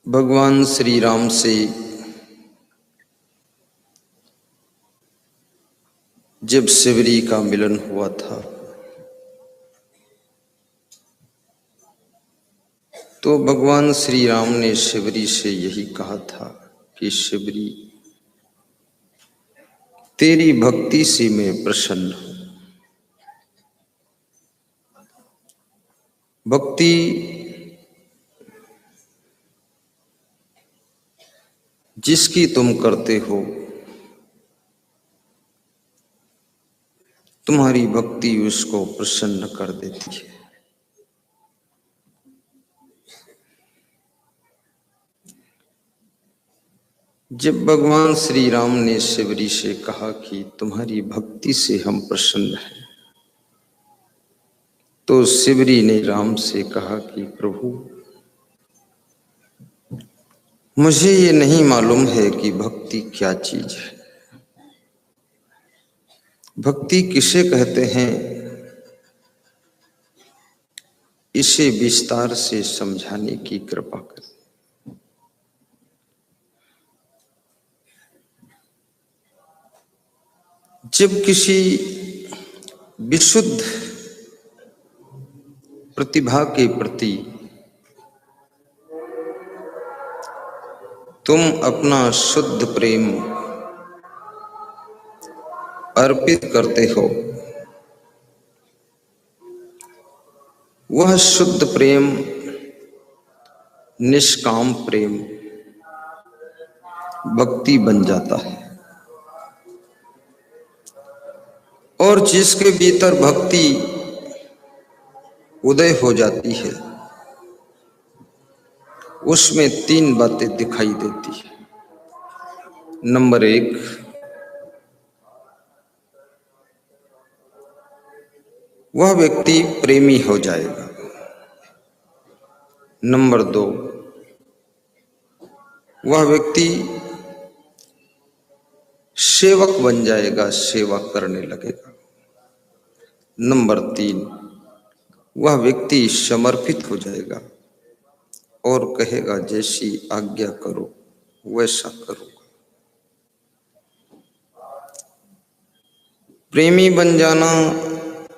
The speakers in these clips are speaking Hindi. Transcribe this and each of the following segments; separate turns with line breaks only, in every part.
भगवान श्री राम से जब शिवरी का मिलन हुआ था तो भगवान श्री राम ने शिवरी से यही कहा था कि शिवरी, तेरी भक्ति से मैं प्रसन्न हूं। भक्ति जिसकी तुम करते हो, तुम्हारी भक्ति उसको प्रसन्न कर देती है। जब भगवान श्री राम ने शिवरी से कहा कि तुम्हारी भक्ति से हम प्रसन्न हैं, तो शिवरी ने राम से कहा कि प्रभु, मुझे ये नहीं मालूम है कि भक्ति क्या चीज है, भक्ति किसे कहते हैं, इसे विस्तार से समझाने की कृपा करें। जब किसी विशुद्ध प्रतिभा के प्रति तुम अपना शुद्ध प्रेम अर्पित करते हो, वह शुद्ध प्रेम निष्काम प्रेम भक्ति बन जाता है। और जिसके भीतर भक्ति उदय हो जाती है, उसमें तीन बातें दिखाई देती है। नंबर एक, वह व्यक्ति प्रेमी हो जाएगा। नंबर दो, वह व्यक्ति सेवक बन जाएगा, सेवा करने लगेगा। नंबर तीन, वह व्यक्ति समर्पित हो जाएगा और कहेगा जैसी आज्ञा करो वैसा करो। प्रेमी बन जाना,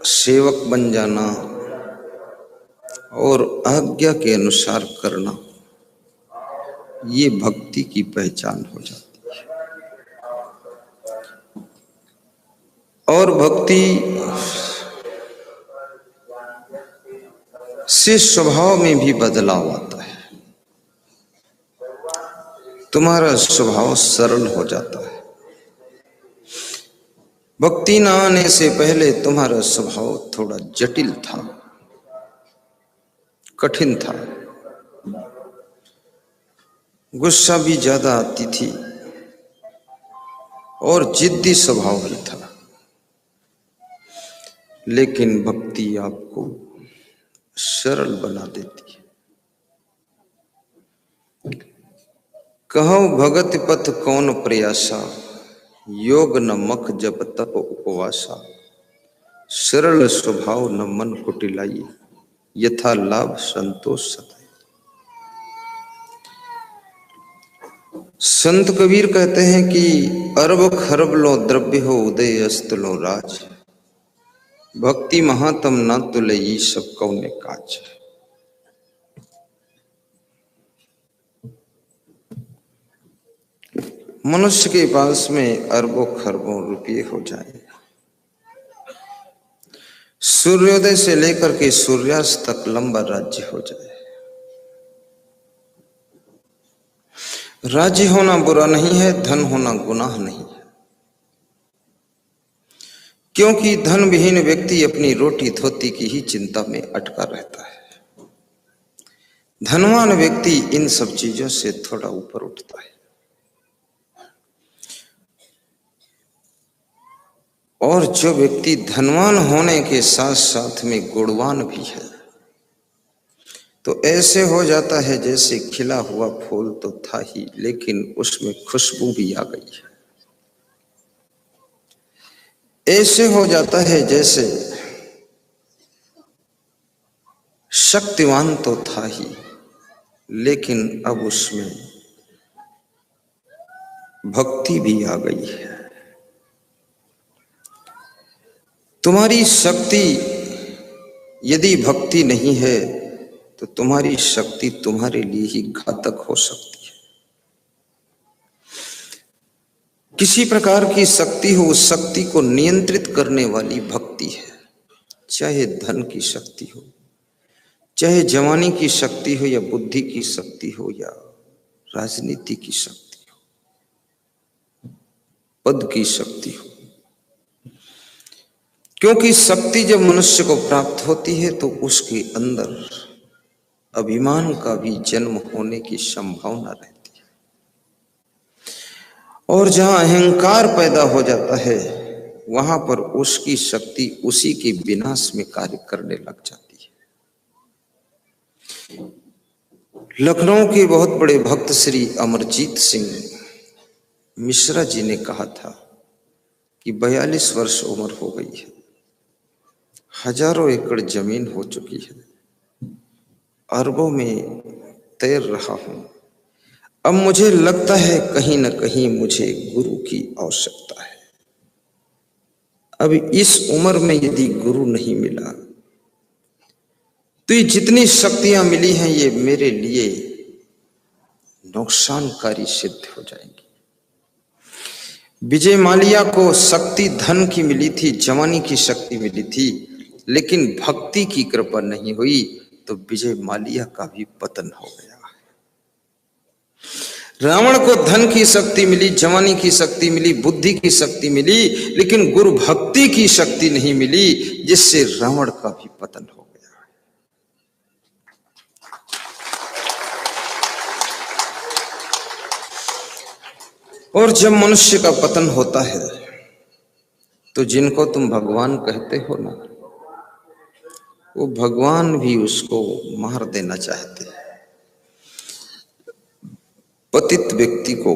सेवक बन जाना और आज्ञा के अनुसार करना, ये भक्ति की पहचान हो जाती है। और भक्ति से स्वभाव में भी बदलाव आता है। तुम्हारा स्वभाव सरल हो जाता है। भक्ति न आने से पहले तुम्हारा स्वभाव थोड़ा जटिल था, कठिन था, गुस्सा भी ज्यादा आती थी और जिद्दी स्वभाव भी था। लेकिन भक्ति आपको सरल बना देती है। कहो भगत पथ कौन प्रयासा, योग न मख जप तप उपवासा। सरल स्वभाव न मन कुटिलाई, यथा लाभ संतोष सताई। संत कबीर कहते हैं कि अरब खरब लो द्रव्य हो, उदय अस्त लो राज। भक्ति महात्म ना तुलई, सब कौने काज। मनुष्य के पास में अरबों खरबों रुपये हो जाए, सूर्योदय से लेकर के सूर्यास्त तक लंबा राज्य हो जाए। राज्य होना बुरा नहीं है, धन होना गुनाह नहीं है, क्योंकि धन विहीन व्यक्ति अपनी रोटी धोती की ही चिंता में अटका रहता है। धनवान व्यक्ति इन सब चीजों से थोड़ा ऊपर उठता है। और जो व्यक्ति धनवान होने के साथ साथ में गुणवान भी है, तो ऐसे हो जाता है जैसे खिला हुआ फूल तो था ही, लेकिन उसमें खुशबू भी आ गई है। ऐसे हो जाता है जैसे शक्तिवान तो था ही, लेकिन अब उसमें भक्ति भी आ गई है। तुम्हारी शक्ति यदि भक्ति नहीं है तो तुम्हारी शक्ति तुम्हारे लिए ही घातक हो सकती है। किसी प्रकार की शक्ति हो, उस शक्ति को नियंत्रित करने वाली भक्ति है। चाहे धन की शक्ति हो, चाहे जवानी की शक्ति हो, या बुद्धि की शक्ति हो, या राजनीति की शक्ति हो, पद की शक्ति हो। क्योंकि शक्ति जब मनुष्य को प्राप्त होती है तो उसके अंदर अभिमान का भी जन्म होने की संभावना रहती है, और जहां अहंकार पैदा हो जाता है वहां पर उसकी शक्ति उसी के विनाश में कार्य करने लग जाती है। लखनऊ के बहुत बड़े भक्त श्री अमरजीत सिंह मिश्रा जी ने कहा था कि 42 वर्ष उम्र हो गई है, हजारों एकड़ जमीन हो चुकी है, अरबों में तैर रहा हूं, अब मुझे लगता है कहीं न कहीं मुझे गुरु की आवश्यकता है। अब इस उम्र में यदि गुरु नहीं मिला तो ये जितनी शक्तियां मिली हैं ये मेरे लिए नुकसानकारी सिद्ध हो जाएंगी। विजय माल्या को शक्ति धन की मिली थी, जवानी की शक्ति मिली थी, लेकिन भक्ति की कृपा नहीं हुई तो विजय माल्या का भी पतन हो गया। रावण को धन की शक्ति मिली, जवानी की शक्ति मिली, बुद्धि की शक्ति मिली, लेकिन गुरु भक्ति की शक्ति नहीं मिली, जिससे रावण का भी पतन हो गया। और जब मनुष्य का पतन होता है तो जिनको तुम भगवान कहते हो ना, वो भगवान भी उसको मार देना चाहते हैं। पतित व्यक्ति को,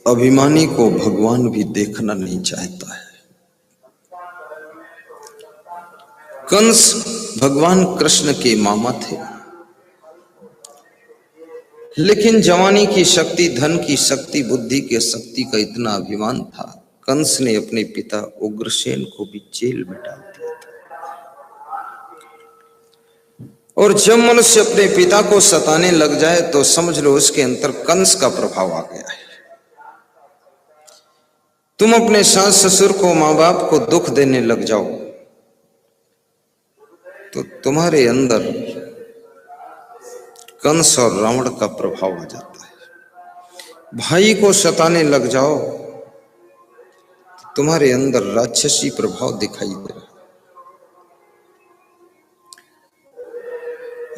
अभिमानी को भगवान भी देखना नहीं चाहता है। कंस भगवान कृष्ण के मामा थे, लेकिन जवानी की शक्ति, धन की शक्ति, बुद्धि की शक्ति का इतना अभिमान था, कंस ने अपने पिता उग्रसेन को भी जेल में डाल दिया था। और जब मनुष्य अपने पिता को सताने लग जाए तो समझ लो उसके अंदर कंस का प्रभाव आ गया है। तुम अपने सास ससुर को, मां बाप को दुख देने लग जाओ तो तुम्हारे अंदर कंस और रावण का प्रभाव आ जाता है। भाई को सताने लग जाओ तो तुम्हारे अंदर राक्षसी प्रभाव दिखाई दे रहा है।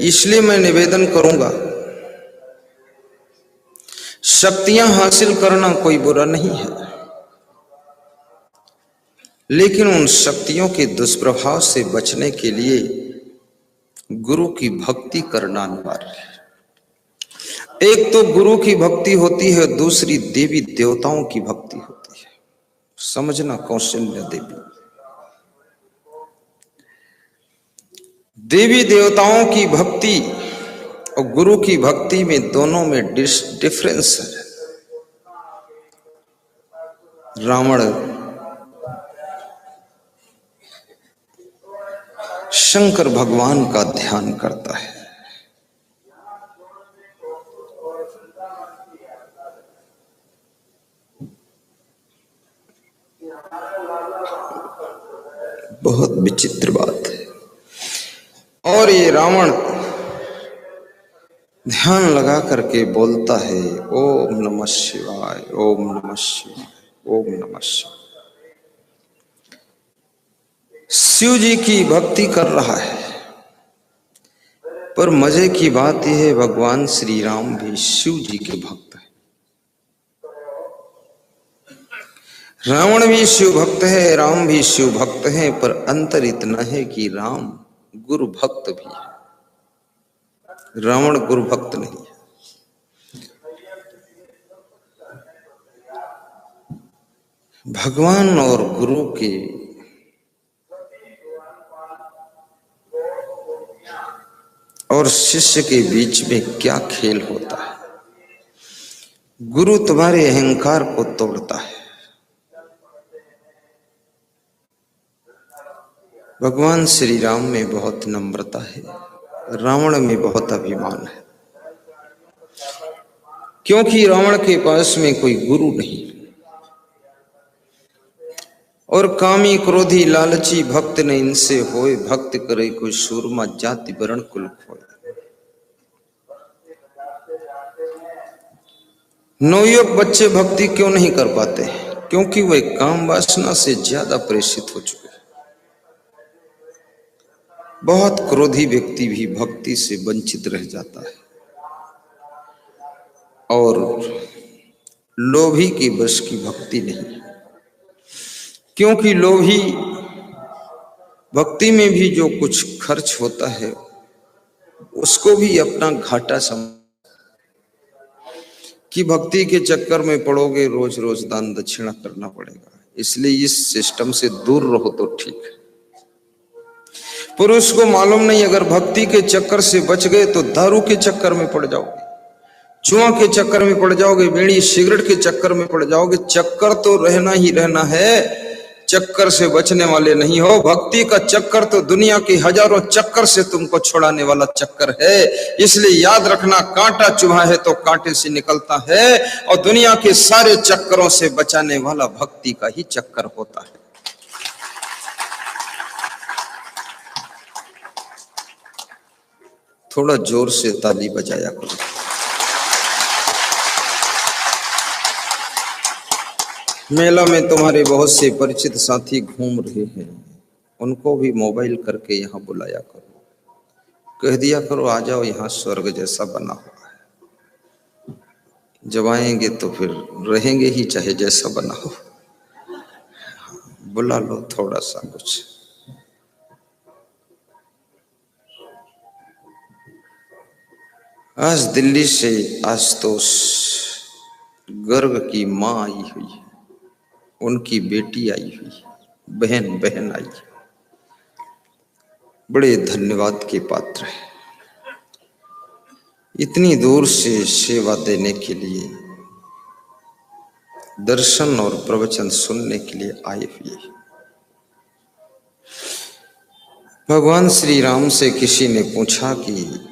इसलिए मैं निवेदन करूंगा, शक्तियां हासिल करना कोई बुरा नहीं है, लेकिन उन शक्तियों के दुष्प्रभाव से बचने के लिए गुरु की भक्ति करना अनिवार्य है। एक तो गुरु की भक्ति होती है, दूसरी देवी देवताओं की भक्ति होती है। समझना, कौशल्या देवी, देवी देवताओं की भक्ति और गुरु की भक्ति में दोनों में डिफरेंस है। रावण शंकर भगवान का ध्यान करता है, बहुत विचित्र बात है। और ये रावण ध्यान लगा करके बोलता है ओम नमः शिवाय, ओम नमः शिवाय, ओम नमः शिवाय। शिव जी की भक्ति कर रहा है, पर मजे की बात यह है भगवान श्री राम भी शिव जी के भक्त हैं। रावण भी शिव भक्त है, राम भी शिव भक्त है, पर अंतर इतना है कि राम गुरु भक्त भी है, रावण गुरु भक्त नहीं है। भगवान और गुरु के और शिष्य के बीच में क्या खेल होता है। गुरु तुम्हारे अहंकार को तोड़ता है। भगवान श्री राम में बहुत नम्रता है, रावण में बहुत अभिमान है, क्योंकि रावण के पास में कोई गुरु नहीं। और कामी क्रोधी लालची भक्त ने इनसे होए, भक्त करे कोई सूरमा जाति वर्ण कुल खोए। नवयुवक बच्चे भक्ति क्यों नहीं कर पाते? क्योंकि वे काम वासना से ज्यादा प्रेषित हो चुके। बहुत क्रोधी व्यक्ति भी भक्ति से वंचित रह जाता है, और लोभी के बस की भक्ति नहीं, क्योंकि लोभी भक्ति में भी जो कुछ खर्च होता है उसको भी अपना घाटा समझ कि भक्ति के चक्कर में पड़ोगे, रोज रोज दान दक्षिणा करना पड़ेगा, इसलिए इस सिस्टम से दूर रहो तो ठीक है। पुरुष को मालूम नहीं, अगर भक्ति के चक्कर से बच गए तो दारू के चक्कर में पड़ जाओगे, जुआ के चक्कर में पड़ जाओगे, बीड़ी सिगरेट के चक्कर में पड़ जाओगे। चक्कर तो रहना ही रहना है, चक्कर से बचने वाले नहीं हो। भक्ति का चक्कर तो दुनिया के हजारों चक्कर से तुमको छुड़ाने वाला चक्कर है। इसलिए याद रखना, कांटा चुभा है तो कांटे से निकलता है, और दुनिया के सारे चक्करों से बचाने वाला भक्ति का ही चक्कर होता है। थोड़ा जोर से ताली बजाया करो। मेला में तुम्हारे बहुत से परिचित साथी घूम रहे हैं, उनको भी मोबाइल करके यहाँ बुलाया करो, कह दिया करो आ जाओ, यहाँ स्वर्ग जैसा बना हुआ है। जब आएंगे तो फिर रहेंगे ही, चाहे जैसा बना हो। बुला लो थोड़ा सा कुछ। आज दिल्ली से आशुतोष गर्ग की माँ आई हुई है, उनकी बेटी आई हुई, बहन आई। बड़े धन्यवाद के पात्र है, इतनी दूर से सेवा देने के लिए, दर्शन और प्रवचन सुनने के लिए आए हुए। भगवान श्री राम से किसी ने पूछा कि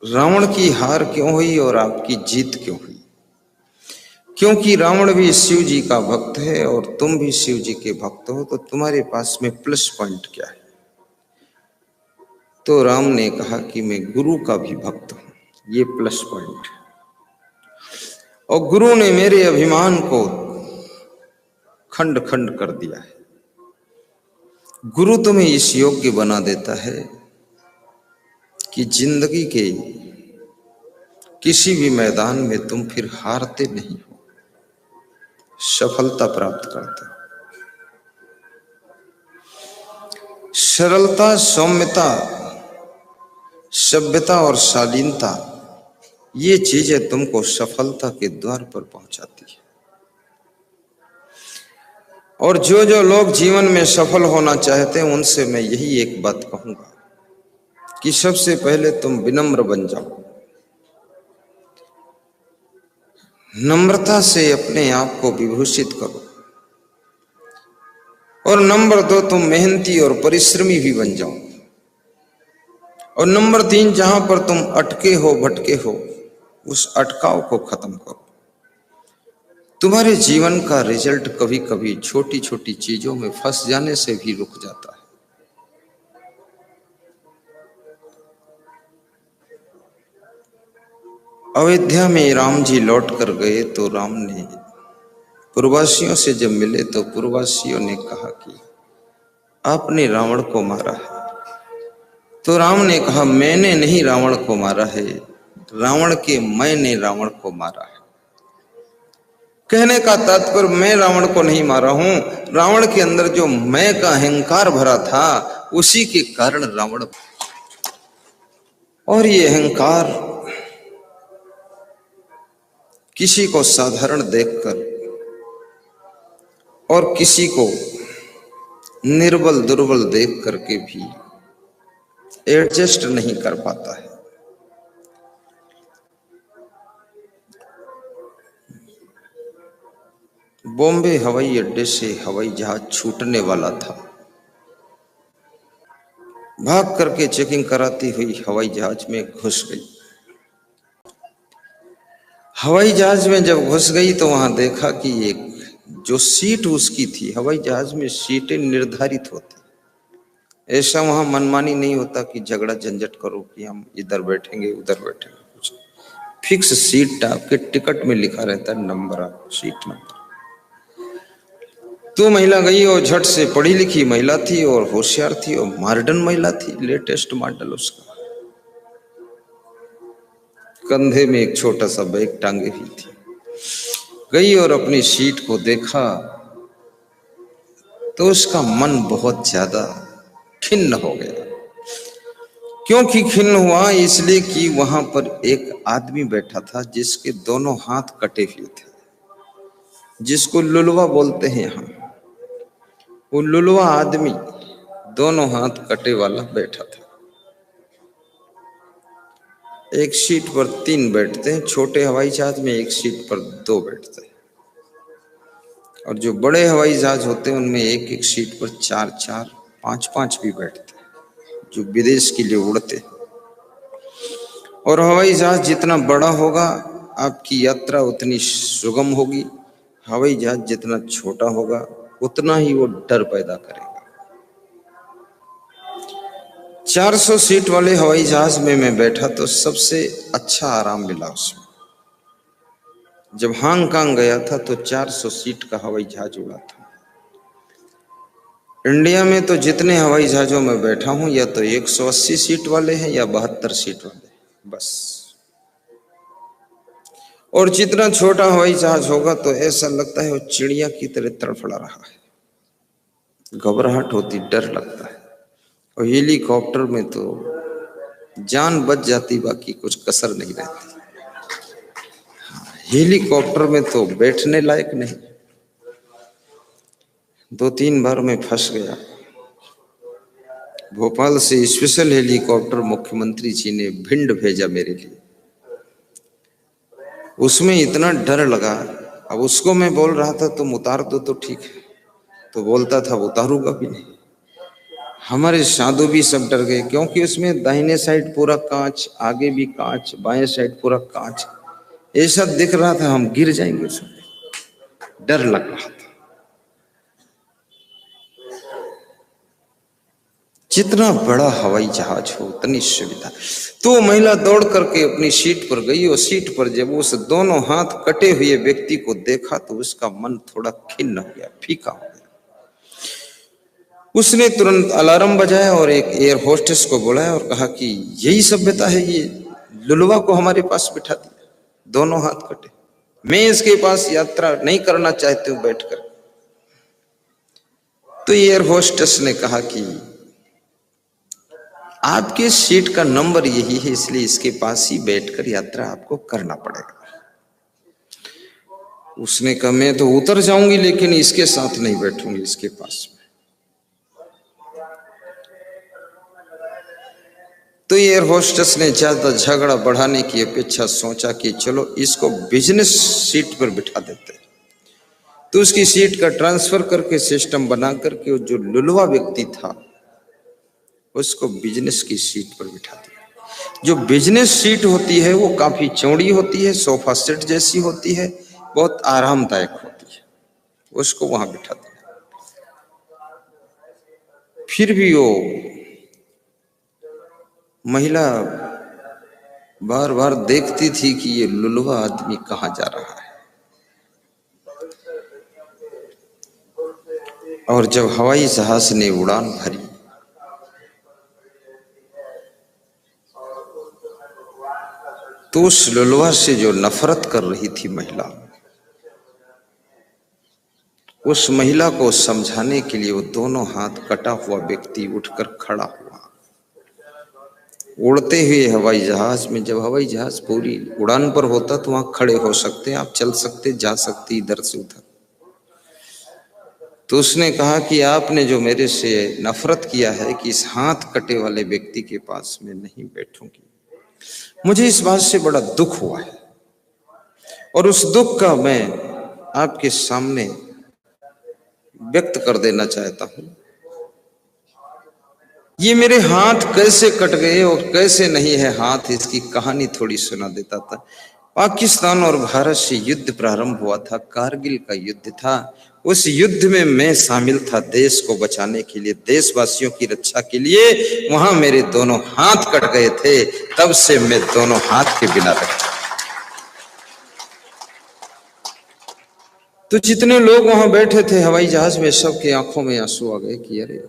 रावण की हार क्यों हुई और आपकी जीत क्यों हुई? क्योंकि रावण भी शिव जी का भक्त है और तुम भी शिव जी के भक्त हो, तो तुम्हारे पास में प्लस पॉइंट क्या है? तो राम ने कहा कि मैं गुरु का भी भक्त हूं, ये प्लस पॉइंट है। और गुरु ने मेरे अभिमान को खंड खंड कर दिया है। गुरु तुम्हें इस योग्य बना देता है कि जिंदगी के किसी भी मैदान में तुम फिर हारते नहीं हो, सफलता प्राप्त करते हो। सरलता, सौम्यता, सभ्यता और शालीनता, ये चीजें तुमको सफलता के द्वार पर पहुंचाती है। और जो जो लोग जीवन में सफल होना चाहते हैं उनसे मैं यही एक बात कहूंगा कि सबसे पहले तुम विनम्र बन जाओ, नम्रता से अपने आप को विभूषित करो। और नंबर 2, तुम मेहनती और परिश्रमी भी बन जाओ। और नंबर 3, जहां पर तुम अटके हो, भटके हो, उस अटकाव को खत्म करो। तुम्हारे जीवन का रिजल्ट कभी कभी छोटी छोटी चीजों में फंस जाने से भी रुक जाता है। अयोध्या में राम जी लौट कर गए तो राम ने पूर्ववासियों से जब मिले तो पूर्ववासियों ने कहा कि आपने रावण को मारा है। तो राम ने कहा मैंने नहीं रावण को मारा है, रावण के मैं ने रावण को मारा है। कहने का तात्पर्य मैं रावण को नहीं मारा हूं, रावण के अंदर जो मैं का अहंकार भरा था उसी के कारण रावण। और ये अहंकार किसी को साधारण देखकर और किसी को निर्बल दुर्बल देख करके भी एडजस्ट नहीं कर पाता है। बॉम्बे हवाई अड्डे से हवाई जहाज छूटने वाला था। भाग करके चेकिंग कराती हुई हवाई जहाज में घुस गई। हवाई जहाज में जब घुस गई तो वहां देखा कि एक जो सीट उसकी थी, हवाई जहाज में सीटें निर्धारित होती, ऐसा वहां मनमानी नहीं होता कि झगड़ा झंझट करो कि हम इधर बैठेंगे उधर बैठेंगे। कुछ फिक्स सीट आपके टिकट में लिखा रहता है, नंबर, आप सीट नंबर। तो महिला गई और झट से, पढ़ी लिखी महिला थी और होशियार थी और मॉडर्न महिला थी, लेटेस्ट मॉडल उसका, कंधे में एक छोटा सा बैग टांगे हुई थी। गई और अपनी सीट को देखा तो उसका मन बहुत ज्यादा खिन्न हो गया। क्योंकि खिन्न हुआ? इसलिए कि वहां पर एक आदमी बैठा था जिसके दोनों हाथ कटे हुए थे, जिसको लुलवा बोलते हैं यहाँ। वो लुलवा आदमी दोनों हाथ कटे वाला बैठा था। एक सीट पर 3 बैठते हैं, छोटे हवाई जहाज में एक सीट पर 2 बैठते हैं, और जो बड़े हवाई जहाज होते हैं उनमें एक एक सीट पर 4-4, 5-5 भी बैठते हैं, जो विदेश के लिए उड़ते हैं। और हवाई जहाज जितना बड़ा होगा आपकी यात्रा उतनी सुगम होगी, हवाई जहाज जितना छोटा होगा उतना ही वो डर पैदा करेगा। 400 सीट वाले हवाई जहाज में मैं बैठा तो सबसे अच्छा आराम मिला उसमें। जब हांगकांग गया था तो 400 सीट का हवाई जहाज उड़ा था। इंडिया में तो जितने हवाई जहाजों में बैठा हूं या तो 180 सीट वाले हैं या 72 सीट वाले, बस। और जितना छोटा हवाई जहाज होगा तो ऐसा लगता है वो चिड़िया की तरह तड़फड़ा रहा है, घबराहट होती, डर लगता है। और हेलीकॉप्टर में तो जान बच जाती, बाकी कुछ कसर नहीं रहती। हेलीकॉप्टर में तो बैठने लायक नहीं। 2-3 बार मैं फंस गया। भोपाल से स्पेशल हेलीकॉप्टर मुख्यमंत्री जी ने भिंड भेजा मेरे लिए, उसमें इतना डर लगा। अब उसको मैं बोल रहा था तुम उतार दो तो ठीक है, तो बोलता था उतारूंगा भी नहीं। हमारे साधु भी सब डर गए, क्योंकि उसमें दाहिने साइड पूरा कांच, आगे भी कांच, बाएं साइड पूरा कांच, ऐसा दिख रहा था हम गिर जाएंगे उसमें, डर लग रहा था। जितना बड़ा हवाई जहाज हो उतनी सुविधा। तो महिला दौड़ करके अपनी सीट पर गई और सीट पर जब उस दोनों हाथ कटे हुए व्यक्ति को देखा तो उसका मन थोड़ा खिन्न हो गया, फीका हो गया। उसने तुरंत अलार्म बजाया और एक एयर होस्टेस को बुलाया और कहा कि यही सभ्यता है, ये लुलवा को हमारे पास बिठा दिया, दोनों हाथ कटे, मैं इसके पास यात्रा नहीं करना चाहती हूं बैठकर। तो एयर होस्टेस ने कहा कि आपके सीट का नंबर यही है, इसलिए इसके पास ही बैठकर यात्रा आपको करना पड़ेगा। उसने कहा मैं तो उतर जाऊंगी लेकिन इसके साथ नहीं बैठूंगी, इसके पास। तो एयर होस्टेस ने ज्यादा झगड़ा बढ़ाने की अपेक्षा सोचा कि चलो इसको बिजनेस सीट पर बिठा देते हैं। तो उसकी सीट का ट्रांसफर करके सिस्टम बना करके जो लुलवा व्यक्ति था उसको बिजनेस की सीट पर बिठा दिया। जो बिजनेस सीट होती है वो काफी चौड़ी होती है, सोफा सेट जैसी होती है, बहुत आरामदायक होती है, उसको वहां बिठा दिया। फिर भी वो महिला बार बार देखती थी कि ये लुलवा आदमी कहां जा रहा है। और जब हवाई जहाज ने उड़ान भरी तो उस लुलवा से जो नफरत कर रही थी महिला, उस महिला को समझाने के लिए वो दोनों हाथ कटा हुआ व्यक्ति उठकर खड़ा हुआ। उड़ते हुए हवाई जहाज में, जब हवाई जहाज पूरी उड़ान पर होता तो वहां खड़े हो सकते, आप चल सकते, जा सकते इधर से उधर। तो उसने कहा कि आपने जो मेरे से नफरत किया है कि इस हाथ कटे वाले व्यक्ति के पास मैं नहीं बैठूंगी, मुझे इस बात से बड़ा दुख हुआ है और उस दुख का मैं आपके सामने व्यक्त कर देना चाहता हूं। ये मेरे हाथ कैसे कट गए और कैसे नहीं है हाथ, इसकी कहानी थोड़ी सुना देता था। पाकिस्तान और भारत से युद्ध प्रारंभ हुआ था, कारगिल का युद्ध था। उस युद्ध में मैं शामिल था देश को बचाने के लिए, देशवासियों की रक्षा के लिए। वहां मेरे दोनों हाथ कट गए थे, तब से मैं दोनों हाथ के बिना रहा। तो जितने लोग वहां बैठे थे हवाई जहाज में, सबके आंखों में आंसू आ गए कि अरे,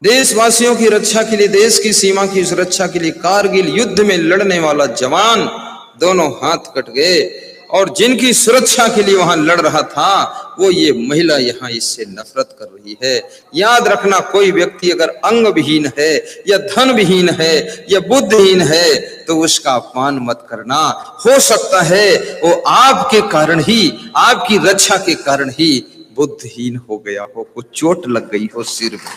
देशवासियों की रक्षा के लिए, देश की सीमा की सुरक्षा के लिए कारगिल युद्ध में लड़ने वाला जवान दोनों हाथ कट गए, और जिनकी सुरक्षा के लिए वहां लड़ रहा था वो ये महिला यहां इससे नफरत कर रही है। याद रखना, कोई व्यक्ति अगर अंग विहीन है या धन विहीन है या बुद्धिहीन है तो उसका अपमान मत करना। हो सकता है वो आपके कारण ही, आपकी रक्षा के कारण ही बुद्धिहीन हो गया हो, को चोट लग गई हो सिर में।